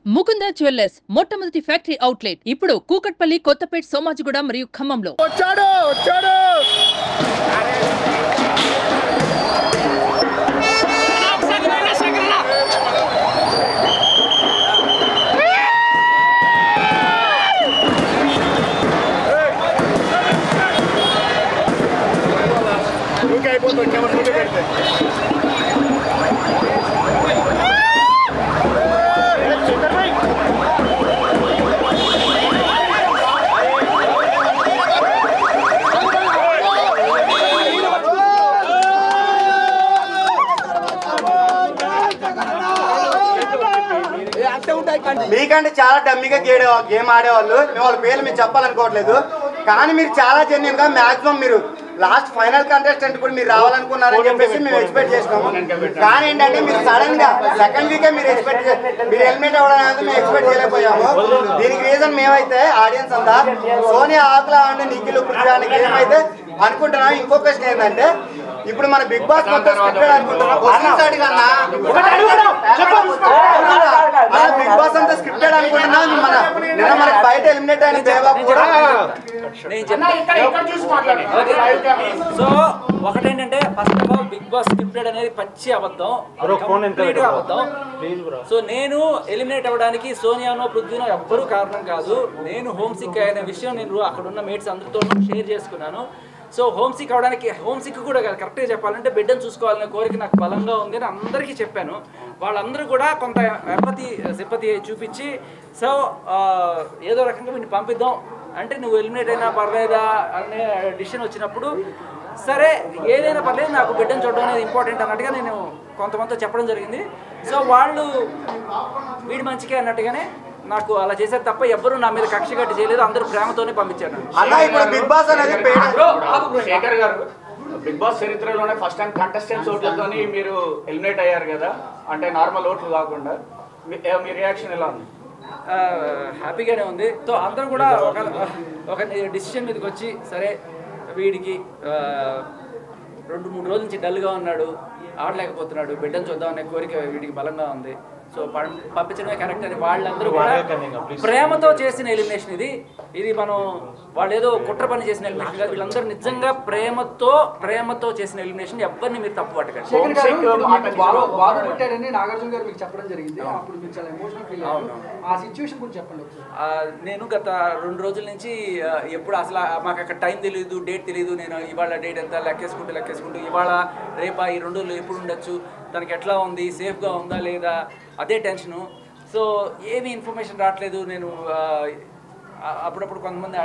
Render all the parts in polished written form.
Mukunda jewellers మొట్టమొదటి factory outlet ఇప్పుడు కూకట్పల్లి, కొత్తపేట్, సోమాజిగూడ మరియు ఖమ్మంలో. వచ్చాడు అయిపోతుంది కెమెరా ముందు పెడితే మీకంటే చాలా డమ్మీగా గేమ్ ఆడేవాళ్ళు. మేము వాళ్ళ పేర్లు మీరు చెప్పాలనుకోవట్లేదు, కానీ మీరు చాలా జెన్యున్ గా మాక్సిమం మీరు లాస్ట్ ఫైనల్ కంటెస్టెంట్ కూడా మీరు రావాలనుకున్నారని చెప్పేసి మేము ఎక్స్పెక్ట్ చేసినాము. కానీ ఏంటంటే మీరు సడన్ గా సెకండ్ వీకే మీరు ఎలిమినేట్ అవ్వడం అనేది మేము ఎక్స్పెక్ట్ చేయలేకపోయాము. దీనికి రీజన్ మేమైతే ఆడియన్స్ అంతా సోనియా ఆకులా అండి నిఖిల్ పృథ్వీ గేమ్ అయితే అనుకుంటున్నాం. ఇంకో క్వశ్చన్ ఏంటంటే ఇప్పుడు మన బిగ్ బాస్ మొత్తం స్క్రిప్టెడ్ అనుకుంటున్నాం. బిగ్ బాస్ అంతా స్క్రిప్టెడ్ అనుకుంటున్నాం. నిన్న మనకి బయట ఎలిమినేట్ అయిన దేవాకు కూడా సో ఒకటేంటంటే first of all Bigg Boss scripted అనేది పచ్చి అబద్ధం. సో నేను ఎలిమినేట్ అవ్వడానికి సోనియానో పృథ్వీనో ఎవ్వరూ కారణం కాదు. నేను హోమ్ సిక్ అయిన విషయం నేను అక్కడ ఉన్న మేట్స్ అందరితో షేర్ చేసుకున్నాను. సో హోమ్ సిక్ అవడానికి హోమ్ సిక్ కూడా కరెక్ట్గా చెప్పాలంటే బిడ్డను చూసుకోవాలనే కోరిక నాకు బలంగా ఉంది అని అందరికీ చెప్పాను. వాళ్ళందరూ కూడా కొంత సింపతి చూపించి సో ఏదో రకంగా వీడిని పంపిద్దాం అంటే నువ్వు ఎలిమినేట్ అయినా పర్లేదా అనే డిసిషన్ వచ్చినప్పుడు సరే ఏదైనా పర్లేదు నాకు బిడ్డను చూడడం అనేది ఇంపార్టెంట్ అన్నట్టుగా నేను కొంతమందితో చెప్పడం జరిగింది. సో వాళ్ళు వీడి మంచిగా అన్నట్టుగానే నాకు అలా చేశారు తప్ప ఎవ్వరూ నా మీద కక్ష కట్టి చేయలేదు. అందరూ ప్రేమతోనే పంపించారు. శేఖర్ గారు బిగ్ బాస్ చరిత్రలోనే ఫస్ట్ టైం కంటెస్టెంట్స్ ఓట్లతో మీరు ఎలిమినేట్ అయ్యారు కదా, అంటే నార్మల్ ఓట్లు కాకుండా. మీ రియాక్షన్ ఎలా ఉంది? హ్యాపీగానే ఉంది. సో అందరం కూడా ఒక డిసిషన్ మీదకి వచ్చి సరే వీడికి 2-3 రోజుల నుంచి డల్గా ఉన్నాడు, ఆడలేకపోతున్నాడు, బిడ్డను చూద్దామనే కోరిక వీడికి బలంగా ఉంది. సో పంపించడమే కరెక్ట్ అని వాళ్ళందరూ కూడా ప్రేమతో చేసిన ఎలిమినేషన్ ఇది మనం వాళ్ళు ఏదో కుట్ర పని చేసిన ఎలిమినేషన్ కాదు. వీళ్ళందరూ నిజంగా ప్రేమతో చేసిన ఎలిమినేషన్. ఎవరిని మీరు తప్పు పట్టకండి. నాగార్జున గారు మీకు చెప్పడం జరిగింది, అప్పుడు మీరు చాలా ఎమోషనల్ ఫీల్ అయ్యారు. ఆ సిచ్యువేషన్ గురించి చెప్పండి. నేను గత 2 రోజుల నుంచి ఎప్పుడు అసలు మాకు అక్కడ టైం తెలియదు, డేట్ తెలియదు. నేను ఇవాళ డేట్ ఎంత లెక్కేసుకుంటూ ఇవాళ రేపా ఈ 2 రోజులు ఎప్పుడు ఉండొచ్చు, దానికి ఎట్లా ఉంది, సేఫ్గా ఉందా లేదా, అదే టెన్షను. సో ఏమీ ఇన్ఫర్మేషన్ రావట్లేదు. నేను అప్పుడప్పుడు కొంతమంది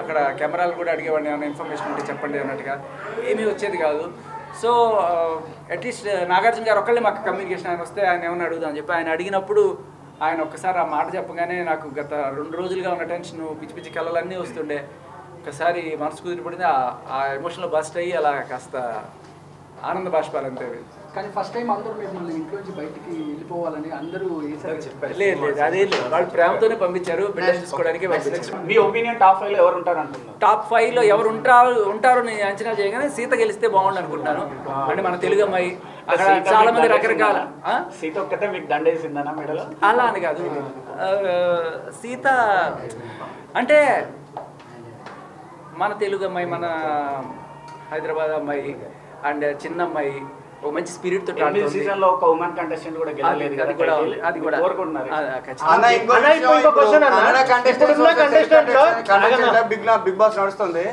అక్కడ కెమెరాలు కూడా అడిగేవాడిని, ఏమైనా ఇన్ఫర్మేషన్ ఉంటే చెప్పండి అన్నట్టుగా. ఏమీ వచ్చేది కాదు. సో అట్లీస్ట్ నాగార్జున గారు ఒక్కళ్ళే మాకు కమ్యూనికేషన్ ఆయన వస్తే ఆయన ఏమైనా అడుగుదామని చెప్పి ఆయన అడిగినప్పుడు ఆయన ఒక్కసారి ఆ మాట చెప్పగానే నాకు గత 2 రోజులుగా ఉన్న టెన్షన్ పిచ్చి పిచ్చి కళలన్నీ వస్తుండే. ఒకసారి మనసు కుదిరిపడింది, ఆ ఎమోషన్లో బస్ట్ అయ్యి అలా కాస్త ఆనంద బాష్పాలు అంతే. కానీ ఫస్ట్ టైం అందరూ మిమ్మల్ని ఇంట్లో నుంచి బయటికి వెళ్ళిపోవాలని అందరూ చెప్పారు. లేదు అదే లేదు, వాళ్ళు ప్రేమతోనే పంపించారు, బిడ్డ చూసుకోవడానికి పంపించారు. మీ ఒపీనియన్ టాప్ 5 లో ఎవరు ఉంటారు అంటున్నారు? టాప్ 5 లో ఎవరు ఉంటారో నేను అంచనా చేయగానే సీత గెలిస్తే బాగుండు అనుకుంటున్నాను. అంటే మన తెలుగు అమ్మాయి, అక్కడ చాలా మంది రకరకాల. సీత ఒక్కటే మీకు దండేసిందనా మెడలో? అలా అని కాదు, సీత అంటే మన తెలుగు అమ్మాయి, మన హైదరాబాద్ అమ్మాయి అండ్ చిన్న అమ్మాయి, ఒక మంచి స్పిరిట్ తో సీజన్ లో ఒక ఉమెన్ కంటెస్టెంట్ కూడా గెలవలేదు. అది కూడా బిగ్ బాస్ నడుస్తుంది.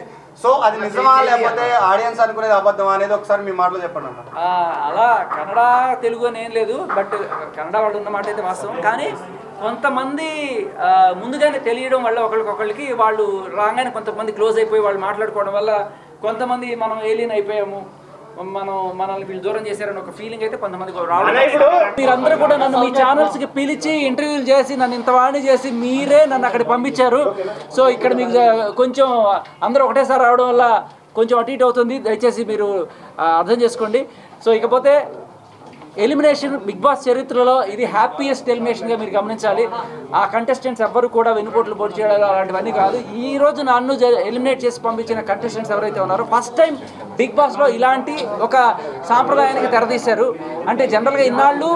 సో అది నిజమా లేకపోతే ఆడియన్స్ అనుకునేది అబద్ధమా అనేది ఒకసారి మీ మాటలో చెప్పండి అన్న. అలా కన్నడ తెలుగు అని ఏం లేదు, బట్ కన్నడ వాళ్ళు ఉన్నమాట అయితే వాస్తవం. కానీ కొంతమంది ముందుగానే తెలియడం వల్ల ఒకళ్ళకి వాళ్ళు రాగానే కొంతమంది క్లోజ్ అయిపోయి వాళ్ళు మాట్లాడుకోవడం వల్ల కొంతమంది మనం ఏలియన్ అయిపోయాము, మనల్ని వీళ్ళు దూరం చేశారని ఒక ఫీలింగ్ అయితే కొంతమంది రావడం. మీరందరూ కూడా నన్ను మీ ఛానల్స్కి పిలిచి ఇంటర్వ్యూలు చేసి నన్ను ఇంత వాణి చేసి మీరే నన్ను అక్కడికి పంపించారు. సో ఇక్కడ మీకు కొంచెం అందరూ ఒకటేసారి రావడం వల్ల కొంచెం అటు ఇటు అవుతుంది, దయచేసి మీరు అర్థం చేసుకోండి. సో ఇకపోతే ఎలిమినేషన్ బిగ్ బాస్ చరిత్రలో ఇది హ్యాపీయెస్ట్ ఎలిమినేషన్గా మీరు గమనించాలి. ఆ కంటెస్టెంట్స్ ఎవ్వరు కూడా వెనుపోట్లు పొడి చేయడం అలాంటివన్నీ కాదు. ఈ రోజు నన్ను ఎలిమినేట్ చేసి పంపించిన కంటెస్టెంట్స్ ఎవరైతే ఉన్నారో ఫస్ట్ టైం బిగ్ బాస్లో ఇలాంటి ఒక సాంప్రదాయానికి తెరదీశారు. అంటే జనరల్గా ఇన్నాళ్ళు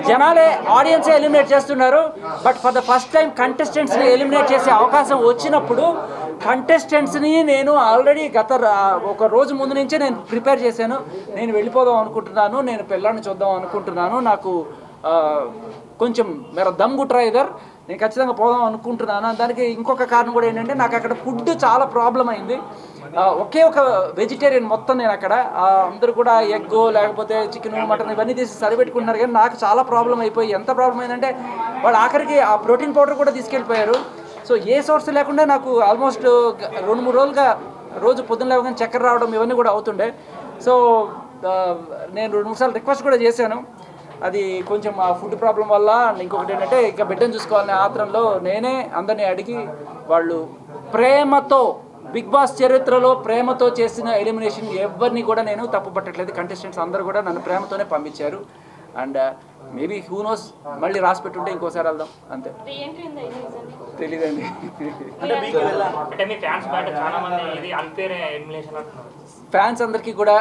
జనాలే ఆడియన్సే ఎలిమినేట్ చేస్తున్నారు. But for the first time కంటెస్టెంట్స్ని ఎలిమినేట్ చేసే అవకాశం వచ్చినప్పుడు కంటెస్టెంట్స్ని నేను ఆల్రెడీ ఒక రోజు ముందు నుంచే నేను ప్రిపేర్ చేశాను. నేను వెళ్ళిపోదాం అనుకుంటున్నాను, నేను పిల్లాన్ని చూద్దాం అనుకుంటున్నాను, నాకు కొంచెం మేర దమ్ గుట్రా ఇదర్, నేను ఖచ్చితంగా పోదాం అనుకుంటున్నాను. దానికి ఇంకొక కారణం కూడా ఏంటంటే నాకు అక్కడ ఫుడ్ చాలా ప్రాబ్లం అయింది. ఒకే ఒక వెజిటేరియన్ మొత్తం నేను అక్కడ అందరూ కూడా ఎగ్గో లేకపోతే చికెన్ మటన్ ఇవన్నీ తీసి సరిపెట్టుకుంటున్నారు. కానీ నాకు చాలా ప్రాబ్లం అయిపోయి ఎంత ప్రాబ్లం అయిందంటే వాళ్ళు ఆఖరికి ఆ ప్రోటీన్ పౌడర్ కూడా తీసుకెళ్ళిపోయారు. సో ఏ సోర్స్ లేకుండా నాకు ఆల్మోస్ట్ 2-3 రోజులుగా రోజు పొద్దున్న లేవగానే చక్కెర రావడం ఇవన్నీ కూడా అవుతుండే. సో నేను 2-3 సార్లు రిక్వెస్ట్ కూడా చేశాను. అది కొంచెం ఆ ఫుడ్ ప్రాబ్లం వల్ల. ఇంకొకటి ఏంటంటే ఇంకా బిడ్డను చూసుకోవాలనే ఆత్రంలో నేనే అందరినీ అడిగి వాళ్ళు ప్రేమతో బిగ్ బాస్ చరిత్రలో ప్రేమతో చేసిన ఎలిమినేషన్ ఎవరిని కూడా నేను తప్పు పట్టట్లేదు. కంటెస్టెంట్స్ అందరూ కూడా నన్ను ప్రేమతోనే పంపించారు. అండ్ మేబీ హూ నోస్ మళ్ళీ రాసి పెట్టుంటే ఇంకోసారి వెళ్దాం అంతే. తెలీదండి. ఫ్యాన్స్ అందరికీ కూడా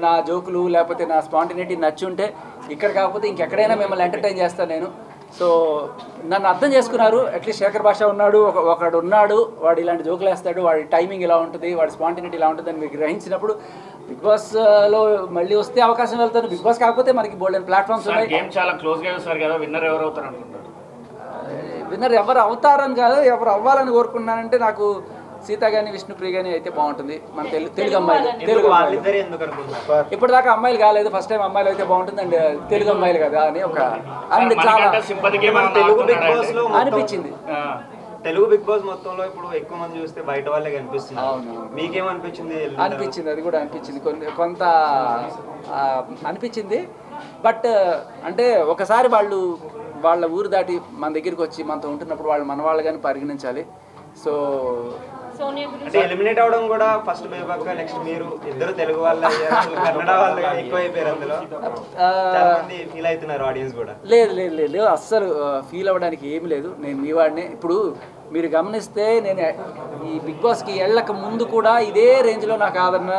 నా జోకులు లేకపోతే నా స్పాంటినిటీ నచ్చి ఉంటే ఇక్కడ కాకపోతే ఇంకెక్కడైనా మిమ్మల్ని ఎంటర్టైన్ చేస్తాను నేను. సో నన్ను అర్థం చేసుకున్నారు. అట్లీస్ట్ శేఖర్ భాష ఉన్నాడు, ఒకడు ఉన్నాడు, వాడు ఇలాంటి జోకులు వేస్తాడు, వాడి టైమింగ్ ఇలా ఉంటుంది, వాడి స్పాంటినిటీ ఇలా ఉంటుంది అని మీకు గ్రహించినప్పుడు బిగ్ బాస్లో మళ్ళీ వస్తే అవకాశం వెళ్తాను. బిగ్ బాస్ కాకపోతే మనకి బోల్డెన్ ప్లాట్ఫామ్స్ ఉన్నాయి. గేమ్ చాలా క్లోజ్గా చూస్తారు కదా, విన్నర్ ఎవరు అవుతారు అనుకుంటారు? విన్నర్ ఎవరు అవుతారని కాదు, ఎవరు అవ్వాలని కోరుకున్నానంటే నాకు సీత కానీ విష్ణుప్రియ కానీ అయితే బాగుంటుంది. మన తెలుగు అమ్మాయిలు, ఇప్పటిదాకా అమ్మాయిలు కాలేదు, ఫస్ట్ టైం అమ్మాయిలు అయితే బాగుంటుంది. అండ్ తెలుగు అమ్మాయిలు కదా అని ఒక అండ్ చాలా అనిపించింది. తెలుగు బిగ్ బాస్ మొత్తంలో ఇప్పుడు ఎక్కువ మంది చూస్తే బయట వాళ్ళే కనిపిస్తున్నారు. మీకేమనిపించింది? అనిపించింది, అది కూడా అనిపించింది, కొంత అనిపించింది. బట్ అంటే ఒకసారి వాళ్ళు వాళ్ళ ఊరు దాటి మన దగ్గరికి వచ్చి మనతో ఉంటున్నప్పుడు వాళ్ళు మన వాళ్ళు కానీ పరిగణించాలి. సో అంటే ఎలిమినేట్ అవడం కూడా ఫస్ట్ బేబక్క, నెక్స్ట్ మీరు ఇద్దరు తెలుగు వాళ్ళు అయ్యారు, కన్నడ వాళ్ళు ఎక్కువ అయిపోయారు. అందులో చాలా మంది ఫీల్ అవుతున్నారు ఆడియన్స్ కూడా. లేదు అస్సలు ఫీల్ అవ్వడానికి ఏమి లేదు. నేను మీ వాడిని. ఇప్పుడు మీరు గమనిస్తే నేను ఈ బిగ్ బాస్కి వెళ్ళక ముందు కూడా ఇదే రేంజ్లో నాకు ఆదరణ,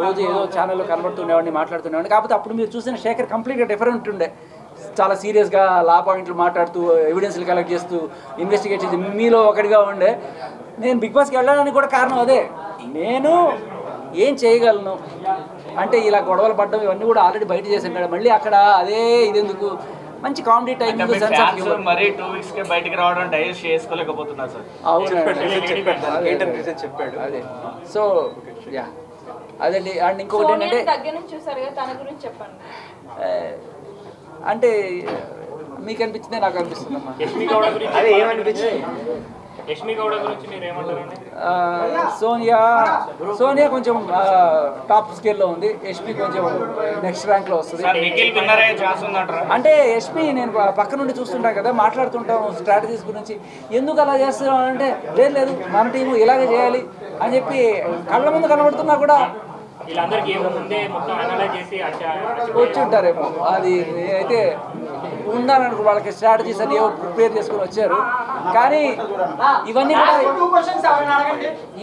రోజు ఏదో ఛానల్లో కనబడుతుండేవాడిని, మాట్లాడుతుండేవాడిని. కాకపోతే అప్పుడు మీరు చూసిన శేఖర్ కంప్లీట్గా డిఫరెంట్ ఉండే. చాలా సీరియస్గా లా పాయింట్లు మాట్లాడుతూ ఎవిడెన్స్లు కలెక్ట్ చేస్తూ ఇన్వెస్టిగేట్ చేసి మీలో ఒకటిగా ఉండే. నేను బిగ్ బాస్కి వెళ్ళడానికి కూడా కారణం అదే. నేను ఏం చేయగలను అంటే ఇలా గొడవలు పడ్డం ఇవన్నీ కూడా ఆల్రెడీ బయట చేసాను. మళ్ళీ అక్కడ అదే ఇదెందుకు, మంచి కామెడీ టైమింగ్, మరి 2 వీక్స్ కే బయటికి రావడం డైజెస్ట్ చేసుకోలేకపోతున్నా సార్. చెప్పాడు అదే. సో యా అదండి. అండ్ ఇంకొకటి ఏంటంటే అంటే మీకు అనిపించిందే నాకు అనిపిస్తుంది అమ్మా. అదే ఏమనిపించింది? సోనియా కొంచెం టాప్ స్కేల్లో ఉంది, యష్మి కొంచెం నెక్స్ట్ ర్యాంక్లో వస్తుంది. అంటే యష్మి నేను పక్క నుండి చూస్తుంటాను కదా, మాట్లాడుతుంటాం స్ట్రాటజీస్ గురించి. ఎందుకు అలా చేస్తున్నాం అంటే లేదు మన టీము ఇలాగే చేయాలి అని చెప్పి కళ్ళ ముందు కనబడుతున్నా కూడా వచ్చి ఉంటారేమో. అది అయితే ఉండాలనుకో వాళ్ళకి స్ట్రాటజీస్ అని ప్రిపేర్ చేసుకుని వచ్చారు. కానీ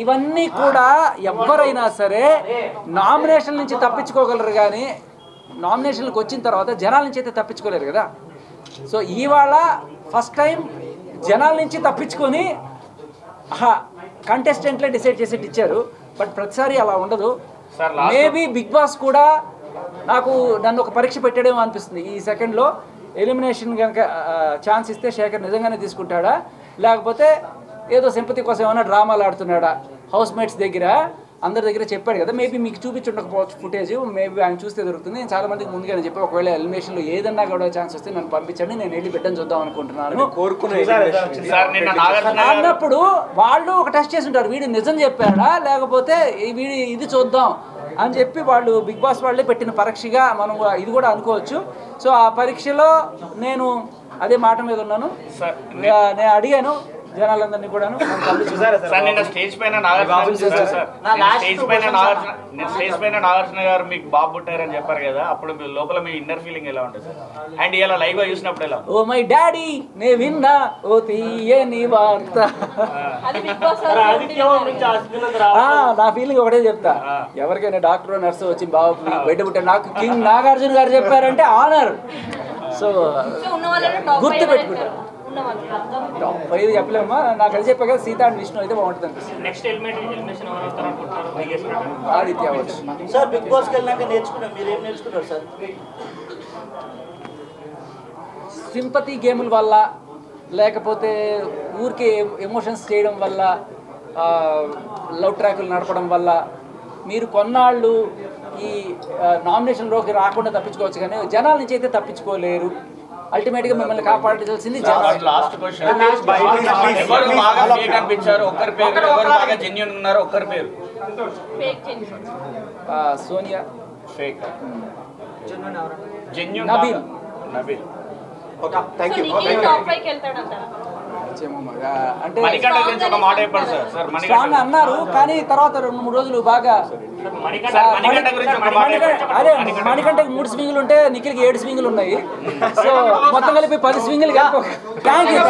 ఇవన్నీ కూడా ఎవరైనా సరే నామినేషన్ నుంచి తప్పించుకోగలరు, కానీ నామినేషన్లకు వచ్చిన తర్వాత జనాల నుంచి అయితే తప్పించుకోలేరు కదా. సో ఇవాళ ఫస్ట్ టైం జనాల నుంచి తప్పించుకొని కంటెస్టెంట్లే డిసైడ్ చేసేట్టు ఇచ్చారు. బట్ ప్రతిసారి అలా ఉండదు. మేబీ బిగ్ బాస్ కూడా నన్ను ఒక పరీక్ష పెట్టాడేమో అనిపిస్తుంది. ఈ సెకండ్లో ఎలిమినేషన్ కనుక ఛాన్స్ ఇస్తే శేఖర్ నిజంగానే తీసుకుంటాడా, లేకపోతే ఏదో సింపతి కోసం ఏమైనా డ్రామాలు ఆడుతున్నాడా? హౌస్ మేట్స్ దగ్గర అందరి దగ్గర చెప్పాడు కదా, మేబీ మీకు చూపించుండకపోవచ్చు ఫుటేజ్, మేబీ ఆయన చూస్తే దొరుకుతుంది. నేను చాలా మందికి ముందుగానే చెప్పి ఒకవేళ ఎలిమినేషన్లో ఏదన్నా కూడా ఛాన్స్ వస్తే నన్ను పంపించండి, నేను వెళ్ళి బిడ్డను చూద్దాం అనుకుంటున్నాను అన్నప్పుడు వాళ్ళు ఒక టెస్ట్ చేసి ఉంటారు, వీడు నిజం చెప్పాడా లేకపోతే వీడి ఇది చూద్దాం అని చెప్పి వాళ్ళు బిగ్ బాస్ వాళ్ళే పెట్టిన పరీక్షగా మనం ఇది కూడా అనుకోవచ్చు. సో ఆ పరీక్షలో నేను అదే మాట మీద ఉన్నాను. నేను అడిగాను జనాలందరినీ కూడాను సార్ నిన్న స్టేజ్ పైన స్టేజ్ పైన నాగార్జున గారు మీకు బాబు పుట్టారని చెప్పారు కదా, అప్పుడు మీ లోపల మీ ఇన్నర్ ఫీలింగ్ ఎలా ఉంటుంది సార్? అండ్ ఇలా లైవ్ గా చూసినప్పుడు ఎలా? ఓ మై డాడీ నే విన్నా ఓ తీయని వార్త. నా ఫీలింగ్ ఒకటే చెప్తా, ఎవరికైనా డాక్టర్ నర్సు వచ్చి బాబు బయట పుట్టారు నాకు కింగ్ నాగార్జున గారు చెప్పారంటే ఆనర్. సో గుర్తు పెట్టుకుంటారు. టాప్ 5 చెప్పలేమా, నాకు అది చెప్పా కదా, సీత అండ్ విష్ణు అయితే బాగుంటుంది అనిపిస్తుంది. నెక్స్ట్ ఎలిమినేషన్ ఆదిత్య అవ్వచ్చు. సార్ బిగ్ బాస్కి వెళ్ళాక నేర్చుకున్నాం, మీరు ఏం నేర్చుకున్నారు సార్? సింపతి గేముల వల్ల లేకపోతే ఊరికే ఎమోషన్స్ చేయడం వల్ల, లవ్ ట్రాకులు నడపడం వల్ల మీరు కొన్నాళ్ళు ఈ నామినేషన్లోకి రాకుండా తప్పించుకోవచ్చు, కానీ జనాల నుంచి అయితే తప్పించుకోలేరు. అల్టిమేట్గా మిమ్మల్ని కాపాడాల్సింది లాస్ట్ క్వశ్చన్, ఎవరు బాగా ఫేక్ అనిపించారు? ఒక్కరి పేరు, ఎవరు బాగా జెన్యూన్ ఉన్నారు? ఒక్కరి పేరు. Sonia fake, genuine Nabeel. నబీల్ అంటే మణికంఠ గురించి ఒక మాట చెప్పండి సార్. సార్ స్ట్రాంగ్ అన్నారు, కానీ తర్వాత 2-3 రోజులు బాగా మణికంఠ గురించి ఒక మాట చెప్పండి. అదే మణికంఠకి 3 స్వింగులు ఉంటే నిఖిల్కి 7 స్వింగులు ఉన్నాయి. సో మొత్తం కలిపి 10 స్వింగులు. Thank you.